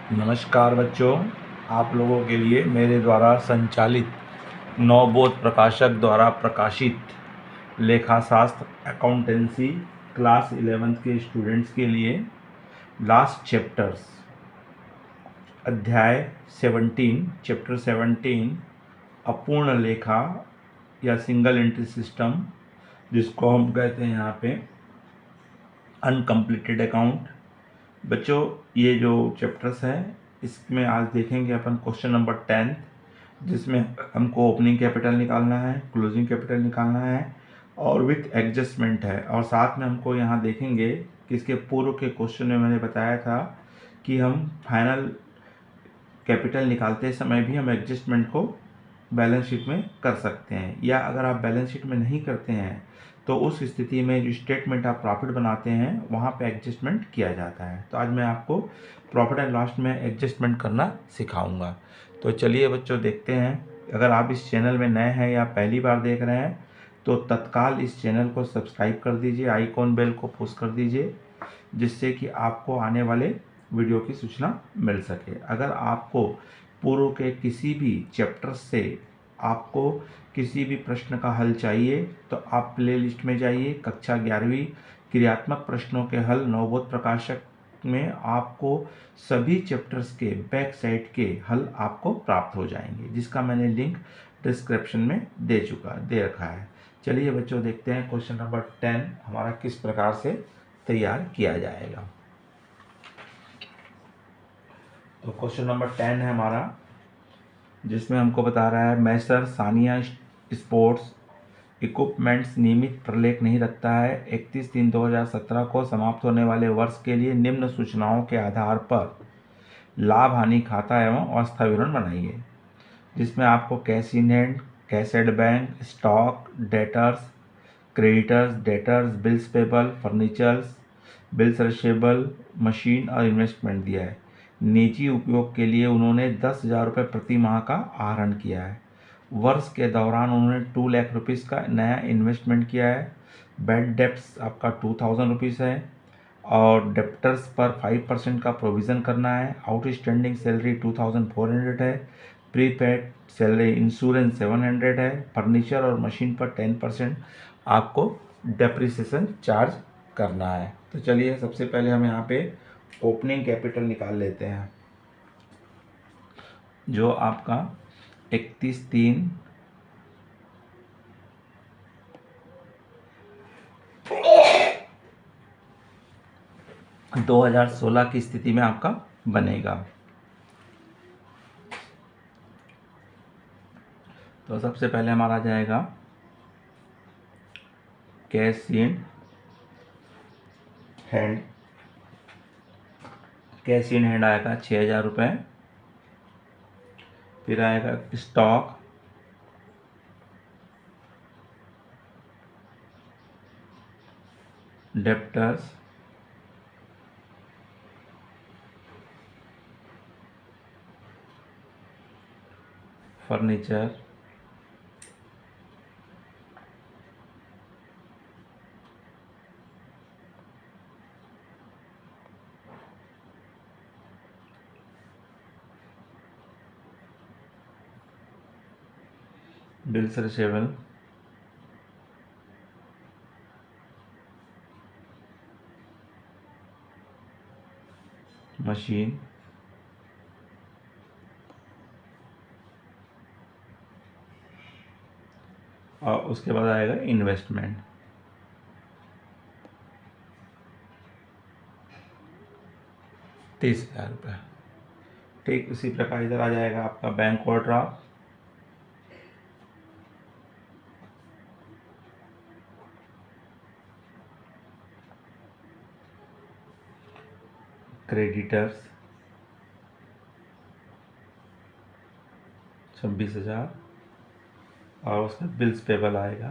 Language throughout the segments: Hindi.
नमस्कार बच्चों, आप लोगों के लिए मेरे द्वारा संचालित नवबोध प्रकाशक द्वारा प्रकाशित लेखाशास्त्र अकाउंटेंसी क्लास 11th के स्टूडेंट्स के लिए लास्ट चैप्टर्स अध्याय 17 चैप्टर 17 अपूर्ण लेखा या सिंगल एंट्री सिस्टम, जिसको हम कहते हैं यहाँ पे अनकम्प्लीटेड अकाउंट। बच्चों, ये जो चैप्टर्स हैं इसमें आज देखेंगे अपन क्वेश्चन नंबर 10, जिसमें हमको ओपनिंग कैपिटल निकालना है, क्लोजिंग कैपिटल निकालना है और विथ एडजस्टमेंट है। और साथ में हमको यहाँ देखेंगे कि इसके पूर्व के क्वेश्चन में मैंने बताया था कि हम फाइनल कैपिटल निकालते समय भी हम एडजस्टमेंट को बैलेंस शीट में कर सकते हैं, या अगर आप बैलेंस शीट में नहीं करते हैं तो उस स्थिति में जो स्टेटमेंट आप प्रॉफिट बनाते हैं वहाँ पे एडजस्टमेंट किया जाता है। तो आज मैं आपको प्रॉफिट एंड लॉस में एडजस्टमेंट करना सिखाऊंगा। तो चलिए बच्चों देखते हैं। अगर आप इस चैनल में नए हैं या पहली बार देख रहे हैं तो तत्काल इस चैनल को सब्सक्राइब कर दीजिए, आइकॉन बेल को पुश कर दीजिए, जिससे कि आपको आने वाले वीडियो की सूचना मिल सके। अगर आपको पूर्व के किसी भी चैप्टर से आपको किसी भी प्रश्न का हल चाहिए तो आप प्लेलिस्ट में जाइए। कक्षा 11वीं क्रियात्मक प्रश्नों के हल नवबोध प्रकाशक में आपको सभी चैप्टर्स के बैक साइड के हल आपको प्राप्त हो जाएंगे, जिसका मैंने लिंक डिस्क्रिप्शन में दे रखा है। चलिए बच्चों देखते हैं क्वेश्चन नंबर 10 हमारा किस प्रकार से तैयार किया जाएगा। तो क्वेश्चन नंबर 10 है हमारा, जिसमें हमको बता रहा है मैसर सानिया स्पोर्ट्स इक्विपमेंट्स नियमित प्रलेख नहीं रखता है। 31/3/2017 को समाप्त होने वाले वर्ष के लिए निम्न सूचनाओं के आधार पर लाभ हानि खाता एवं अवस्था विवरण बनाइए, जिसमें आपको cash in hand, cash at bank, stock, debtors, creditors, debtors, bills payable, furnitures, bills receivable, machine और इन्वेस्टमेंट दिया है। निजी उपयोग के लिए उन्होंने 10,000 रुपये प्रति माह का आहरण किया है। वर्ष के दौरान उन्होंने 2 लाख रुपीज़ का नया इन्वेस्टमेंट किया है। बैड डेप्स आपका 2,000 रुपीज़ है और डेप्टर्स पर 5% का प्रोविज़न करना है। आउटस्टैंडिंग सैलरी 2,400 है। प्रीपेड सैलरी इंश्योरेंस 700 है। फर्नीचर और मशीन पर 10% आपको डेप्रिसिएशन चार्ज करना है। तो चलिए सबसे पहले हम यहाँ पे ओपनिंग कैपिटल निकाल लेते हैं, जो आपका 31/3 2016 की स्थिति में आपका बनेगा। तो सबसे पहले हमारा जाएगा cash in hand. Cash in hand आएगा 6,000 रुपये। फिर आएगा stock, debtors, furniture, bills receivable, machine, और उसके बाद आएगा इन्वेस्टमेंट। ₹30,000। ठीक उसी प्रकार इधर आ जाएगा आपका बैंक ओवरड्राफ्ट, क्रेडिटर्स 26,000 और उसका बिल्स पेबल आएगा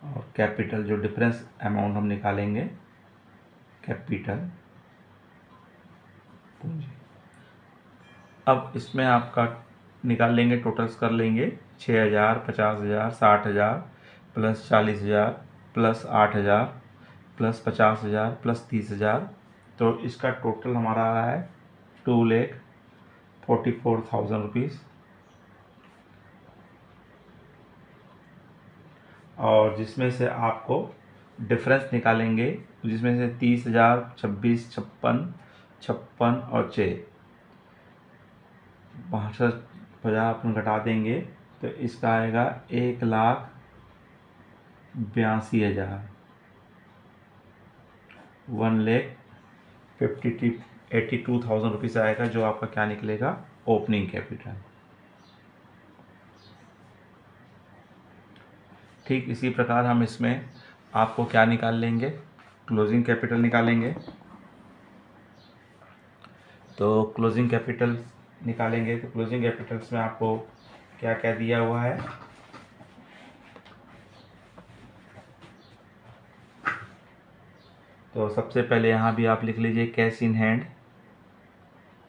और कैपिटल जो डिफरेंस अमाउंट हम निकालेंगे कैपिटल पूंजी। अब इसमें आपका निकाल लेंगे, टोटल्स कर लेंगे 6,000, 50,000, 60,000 प्लस 40,000 प्लस 8,000 प्लस 50,000 प्लस 30,000, तो इसका टोटल हमारा आ रहा है 2,44,000 रुपीज़। और जिसमें से आपको डिफरेंस निकालेंगे, जिसमें से 30,000, 26, 56, 56 और 6, 65,000 अपन घटा देंगे तो इसका आएगा 1,82,000, 1,82,000 रुपीज़ आएगा, जो आपका क्या निकलेगा, ओपनिंग कैपिटल। ठीक इसी प्रकार हम इसमें आपको क्या निकाल लेंगे, क्लोजिंग कैपिटल निकालेंगे। तो क्लोजिंग कैपिटल निकालेंगे तो क्लोजिंग कैपिटल्स में आपको क्या क्या दिया हुआ है, तो सबसे पहले यहाँ भी आप लिख लीजिए कैश इन हैंड,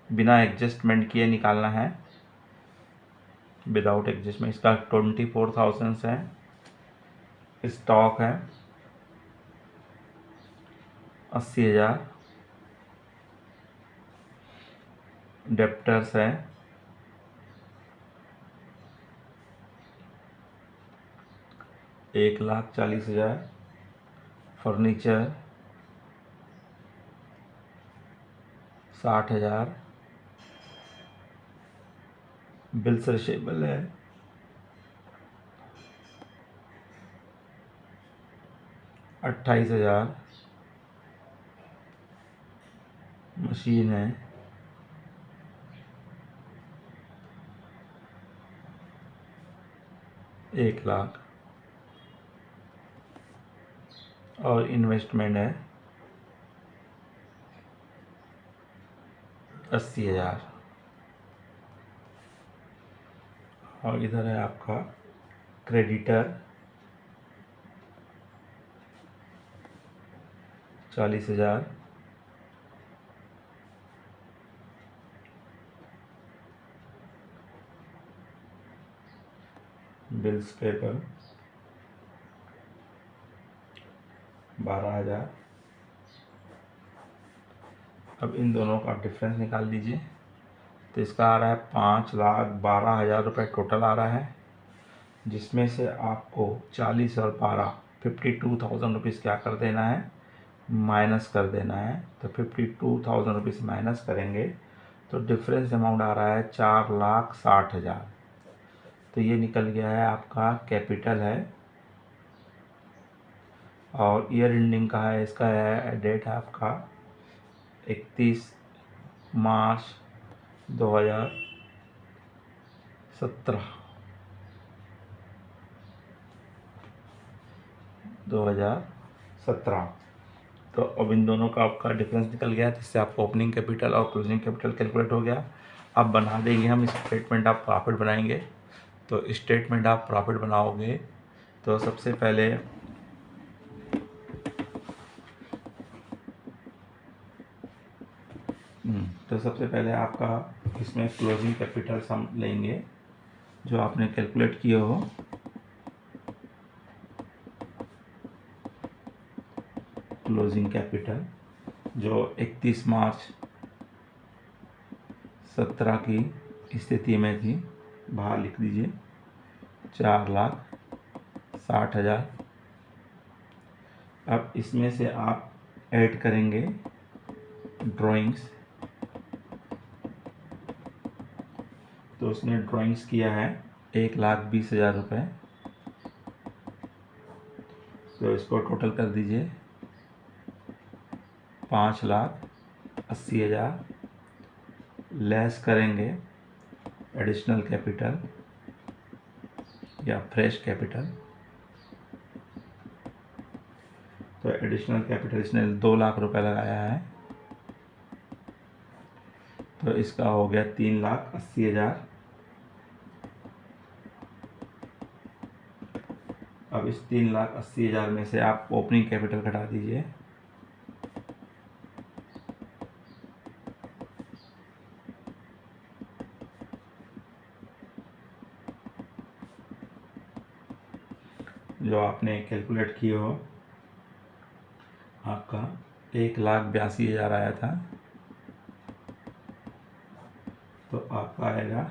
बिना एडजस्टमेंट किए निकालना है, विदाउट एडजस्टमेंट। इसका 24,000 है। स्टॉक है 80,000। डेप्टर्स है 1,40,000। फर्नीचर 60,000। बिल्स रिसीवेबल है 28,000। मशीन है 1,00,000। और इन्वेस्टमेंट है 80,000। और इधर है आपका क्रेडिटर 40,000। Bills paper 12,000। अब इन दोनों का डिफरेंस निकाल दीजिए, तो इसका आ रहा है 5,12,000 रुपये टोटल आ रहा है, जिसमें से आपको 40 और 12 52,000 रुपीज़ क्या कर देना है, माइनस कर देना है। तो 52,000 रुपीज़ माइनस करेंगे तो डिफरेंस अमाउंट आ रहा है 4,60,000। तो ये निकल गया है आपका कैपिटल है। और ईयर एंडिंग का है, इसका है डेट है आपका 31 मार्च 2017। तो अब इन दोनों का आपका डिफरेंस निकल गया, जिससे आपको ओपनिंग कैपिटल और क्लोजिंग कैपिटल कैलकुलेट हो गया। अब बना देंगे हम स्टेटमेंट ऑफ प्रॉफिट बनाएंगे। तो स्टेटमेंट ऑफ प्रॉफिट बनाओगे तो सबसे पहले आपका इसमें क्लोजिंग कैपिटल सम लेंगे जो आपने कैलकुलेट किए हो। क्लोजिंग कैपिटल जो 31 मार्च 17 की स्थिति में थी, बाहर लिख दीजिए 4,60,000। अब इसमें से आप ऐड करेंगे ड्राइंग्स, तो उसने ड्राइंग्स किया है 1,20,000 रुपये। तो इसको टोटल कर दीजिए 5,80,000, लेस करेंगे एडिशनल कैपिटल या फ्रेश कैपिटल। तो एडिशनल कैपिटल इसने 2,00,000 रुपये लगाया है, तो इसका हो गया 3,80,000। अब इस 3,80,000 में से आप ओपनिंग कैपिटल घटा दीजिए। जो आपने कैलकुलेट किए हो, आपका 1,82,000 आया था, तो आपका आएगा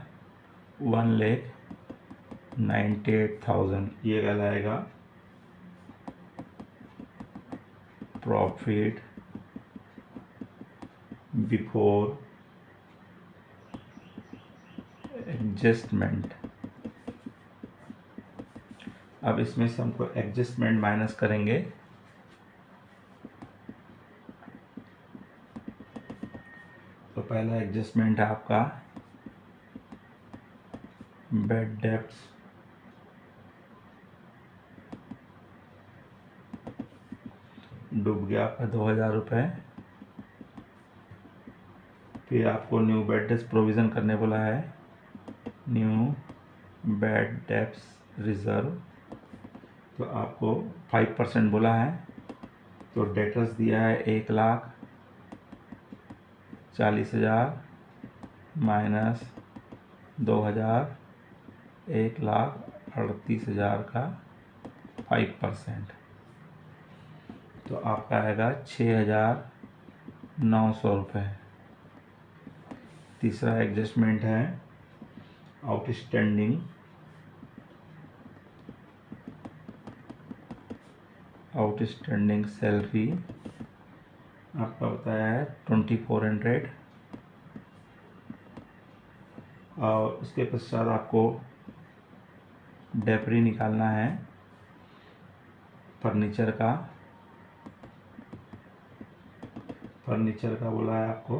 1,98,000। ये कहलाएगा प्रॉफिट बिफोर एडजस्टमेंट। अब इसमें से हमको एडजस्टमेंट माइनस करेंगे, तो पहला एडजस्टमेंट है आपका बैड डेब्ट्स, डूब गया आपका 2,000 रुपये। फिर आपको न्यू बैड डेब्ट्स प्रोविज़न करने बोला है, न्यू बैड डेब्ट्स रिजर्व, तो आपको 5% बोला है, तो डेटर्स दिया है 1,40,000 माइनस 2,000, 1,38,000 का 5%, तो आपका आएगा 6,900 रुपये। तीसरा एडजस्टमेंट है आउटस्टैंडिंग सैलरी, आपका बताया है 2,400, और उसके पश्चात आपको डेप्री निकालना है फर्नीचर का बोला है आपको,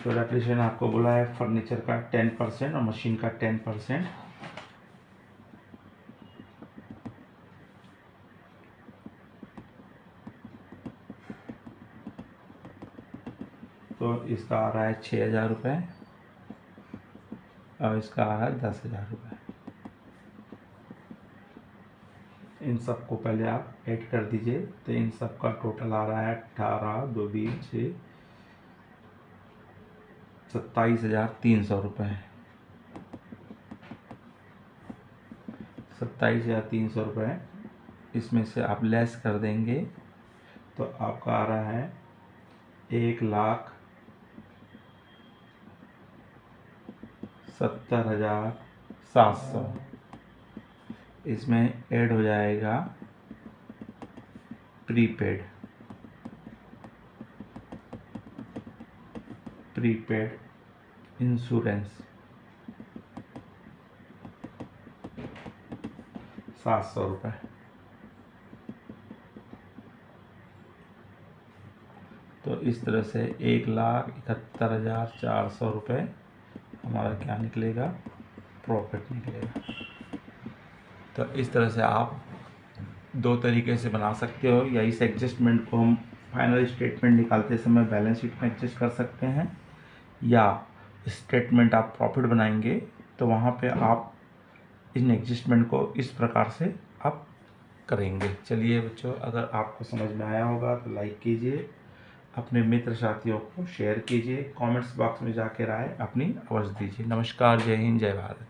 तो डेप्रिसिएशन आपको बोला है फर्नीचर का 10% और मशीन का 10%। तो इसका आ रहा है 6,000 रुपये और इसका आ रहा है 10,000 रुपये। इन सब को पहले आप ऐड कर दीजिए, तो इन सब का टोटल आ रहा है 18, 2, 20, 6, 27,300 रुपये। 27,300 रुपये इसमें से आप लेस कर देंगे, तो आपका आ रहा है 1,70,700। इसमें ऐड हो जाएगा प्रीपेड इंश्योरेंस 700 रुपये। तो इस तरह से 1,71,400 रुपये हमारा क्या निकलेगा, प्रॉफिट निकलेगा। तो इस तरह से आप दो तरीके से बना सकते हो, या इस एडजस्टमेंट को हम फाइनल स्टेटमेंट निकालते समय बैलेंस शीट में एडजस्ट कर सकते हैं, या स्टेटमेंट आप प्रॉफिट बनाएंगे तो वहाँ पे आप इन एडजस्टमेंट को इस प्रकार से आप करेंगे। चलिए बच्चों, अगर आपको समझ में आया होगा तो लाइक कीजिए, अपने मित्र साथियों को शेयर कीजिए, कमेंट्स बॉक्स में जाकर राय अपनी अवश्य दीजिए। नमस्कार, जय हिंद, जय भारत।